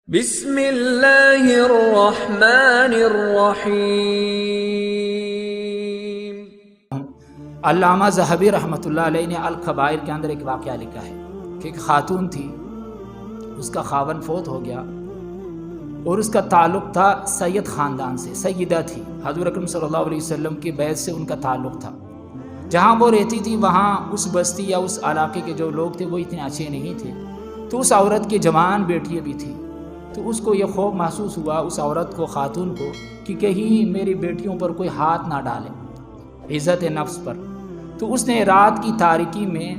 بسم اللہ الرحمن الرحیم۔ علامہ ذہبی رحمۃ اللہ علیہ نے الکبائر کے اندر ایک واقعہ لکھا ہے کہ ایک خاتون تھی، اس کا خاوند فوت ہو گیا اور اس کا تعلق تھا سید خاندان سے، سیدہ تھی، حضور اکرم صلی اللہ علیہ وسلم کی بیعت سے ان کا تعلق تھا۔ جہاں وہ رہتی تھی وہاں اس بستی یا اس علاقے کے جو لوگ تھے وہ اتنے اچھے نہیں تھے، تو اس عورت کی جوان بیٹیاں بھی تھیں، تو اس کو یہ خوف محسوس ہوا اس عورت کو، خاتون کو، کہ کہیں میری بیٹیوں پر کوئی ہاتھ نہ ڈالے، عزت نفس پر۔ تو اس نے رات کی تاریکی میں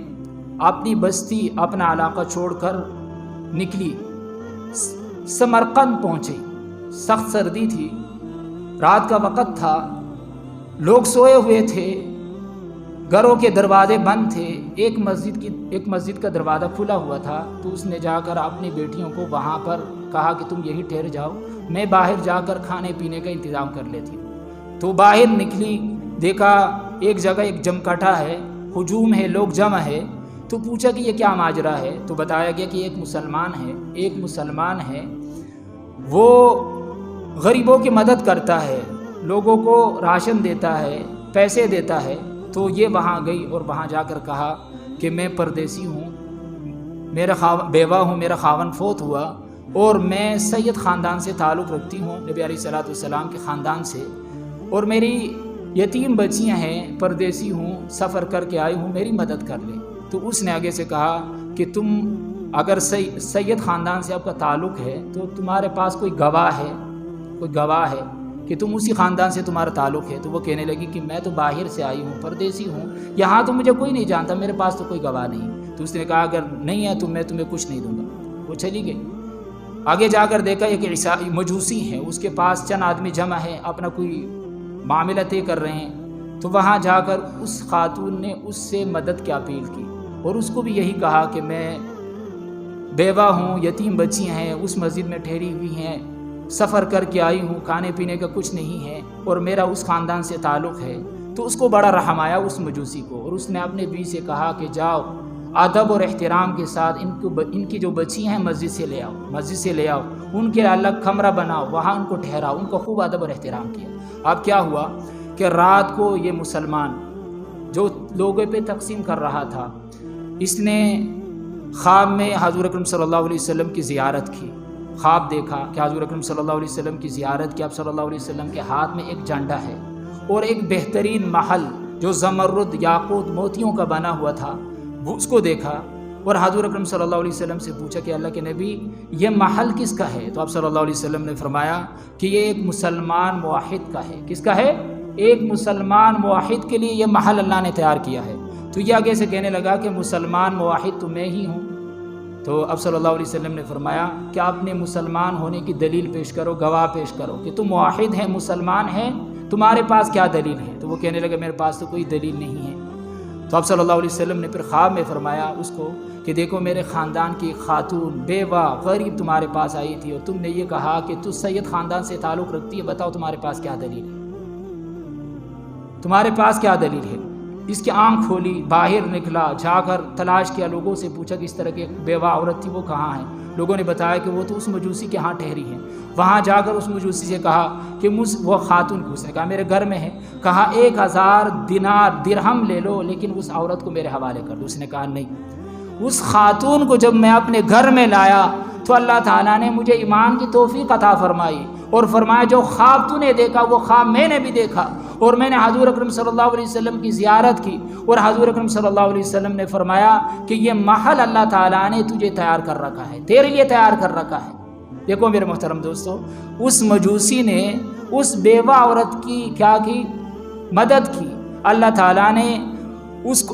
اپنی بستی، اپنا علاقہ چھوڑ کر نکلی، سمرقند پہنچی۔ سخت سردی تھی، رات کا وقت تھا، لوگ سوئے ہوئے تھے، گھروں کے دروازے بند تھے، ایک مسجد کا دروازہ کھلا ہوا تھا۔ تو اس نے جا کر اپنی بیٹیوں کو وہاں پر کہا کہ تم یہی ٹھہر جاؤ، میں باہر جا کر کھانے پینے کا انتظام کر لیتی ہوں۔ تو باہر نکلی، دیکھا ایک جگہ ایک جمکٹا ہے، ہجوم ہے، لوگ جمع ہے۔ تو پوچھا کہ یہ کیا ماجرا ہے؟ تو بتایا گیا کہ ایک مسلمان ہے، وہ غریبوں کی مدد کرتا ہے، لوگوں کو راشن دیتا ہے، پیسے دیتا ہے۔ تو یہ وہاں گئی اور وہاں جا کر کہا کہ میں پردیسی ہوں، بیوہ ہوں، میرا خاوند فوت ہوا اور میں سید خاندان سے تعلق رکھتی ہوں، نبی علیہ الصلوۃ والسلام کے خاندان سے، اور میری یتیم بچیاں ہیں، پردیسی ہوں، سفر کر کے آئی ہوں، میری مدد کر لیں۔ تو اس نے آگے سے کہا کہ تم اگر سید خاندان سے آپ کا تعلق ہے تو تمہارے پاس کوئی گواہ ہے کہ تم اسی خاندان سے تمہارا تعلق ہے؟ تو وہ کہنے لگی کہ میں تو باہر سے آئی ہوں، پردیسی ہوں، یہاں تو مجھے کوئی نہیں جانتا، میرے پاس تو کوئی گواہ نہیں۔ تو اس نے کہا اگر نہیں ہے تو میں تمہیں کچھ نہیں دوں گا۔ وہ چلی گئی۔ آگے جا کر دیکھا ایک عیسائی مجوسی ہے، اس کے پاس چند آدمی جمع ہے، اپنا کوئی معاملہ طے کر رہے ہیں۔ تو وہاں جا کر اس خاتون نے اس سے مدد کی اپیل کی اور اس کو بھی یہی کہا کہ میں بیوہ ہوں، یتیم بچیاں ہیں، اس مسجد میں ٹھہری ہوئی ہیں، سفر کر کے آئی ہوں، کھانے پینے کا کچھ نہیں ہے اور میرا اس خاندان سے تعلق ہے۔ تو اس کو بڑا رحم آیا اس مجوسی کو، اور اس نے اپنے بیوی سے کہا کہ جاؤ ادب اور احترام کے ساتھ ان کی جو بچیاں ہیں مسجد سے لے آؤ، ان کے الگ کمرہ بناؤ، وہاں ان کو ٹھہراؤ، ان کو خوب ادب اور احترام کیا۔ اب کیا ہوا کہ رات کو یہ مسلمان جو لوگوں پہ تقسیم کر رہا تھا، اس نے خواب میں حضور اکرم صلی اللہ علیہ وسلم کی زیارت کی، خواب دیکھا کہ حضور اکرم صلی اللہ علیہ وسلم کی زیارت کی۔ اب صلی اللہ علیہ وسلم کے ہاتھ میں ایک جھنڈا ہے اور ایک بہترین محل جو زمرد، یاقوت، موتیوں کا بنا ہوا تھا، وہ اس کو دیکھا اور حضور اکرم صلی اللہ علیہ وسلم سے پوچھا کہ اللہ کے نبی یہ محل کس کا ہے؟ تو آپ صلی اللہ علیہ وسلم نے فرمایا کہ یہ ایک مسلمان موحد کا ہے۔ کس کا ہے؟ ایک مسلمان موحد کے لیے یہ محل اللہ نے تیار کیا ہے۔ تو یہ آگے سے کہنے لگا کہ مسلمان موحد تو میں ہی ہوں۔ تو اب صلی اللہ علیہ وسلم نے فرمایا کہ آپ نے مسلمان ہونے کی دلیل پیش کرو، گواہ پیش کرو کہ تم موحد ہیں، مسلمان ہیں، تمہارے پاس کیا دلیل ہے؟ تو وہ کہنے لگا میرے پاس تو کوئی دلیل نہیں ہے۔ تو اب صلی اللہ علیہ وسلم نے پھر خواب میں فرمایا اس کو کہ دیکھو میرے خاندان کی خاتون بیوہ غریب تمہارے پاس آئی تھی اور تم نے یہ کہا کہ تو سید خاندان سے تعلق رکھتی ہے، بتاؤ تمہارے پاس کیا دلیل ہے؟ تمہارے پاس کیا دلیل ہے؟ اس کی آنکھ کھولی، باہر نکلا، جا کر تلاش کیا، لوگوں سے پوچھا کہ اس طرح کی بیوہ عورت تھی وہ کہاں ہے؟ لوگوں نے بتایا کہ وہ تو اس مجوسی کے ہاں ٹھہری ہیں۔ وہاں جا کر اس مجوسی سے کہا کہ وہ خاتون کو، اس نے کہا میرے گھر میں ہے، کہا 1000 دینار درہم لے لو لیکن اس عورت کو میرے حوالے کر دو۔ اس نے کہا نہیں۔ اس خاتون کو جب میں اپنے گھر میں لایا تو اللہ تعالیٰ نے مجھے ایمان کی توفیق عطا فرمائی اور فرمایا جو خواب تو نے دیکھا وہ خواب میں نے بھی دیکھا، اور میں نے حضور اکرم صلی اللہ علیہ وسلم کی زیارت کی، اور حضور اکرم صلی اللہ علیہ وسلم نے فرمایا کہ یہ محل اللہ تعالیٰ نے تجھے تیار کر رکھا ہے، تیرے لیے تیار کر رکھا ہے۔ دیکھو میرے محترم دوستو، اس مجوسی نے اس بیوہ عورت کی کیا کی؟ مدد کی۔ اللہ تعالیٰ نے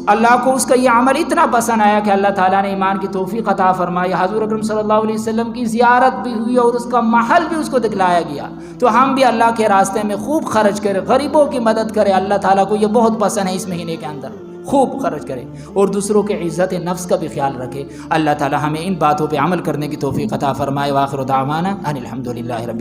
اللہ کو اس کا یہ عمل اتنا پسند آیا کہ اللہ تعالیٰ نے ایمان کی توفیق عطا فرمائی، حضور اکرم صلی اللہ علیہ وسلم کی زیارت بھی ہوئی اور اس کا محل بھی اس کو دکھلایا گیا۔ تو ہم بھی اللہ کے راستے میں خوب خرچ کریں، غریبوں کی مدد کریں، اللہ تعالیٰ کو یہ بہت پسند ہے، اس مہینے کے اندر خوب خرچ کریں اور دوسروں کے عزت نفس کا بھی خیال رکھیں۔ اللہ تعالیٰ ہمیں ان باتوں پہ عمل کرنے کی توفیق عطا فرمائے۔ وآخر دعوانا ان الحمد للہ رب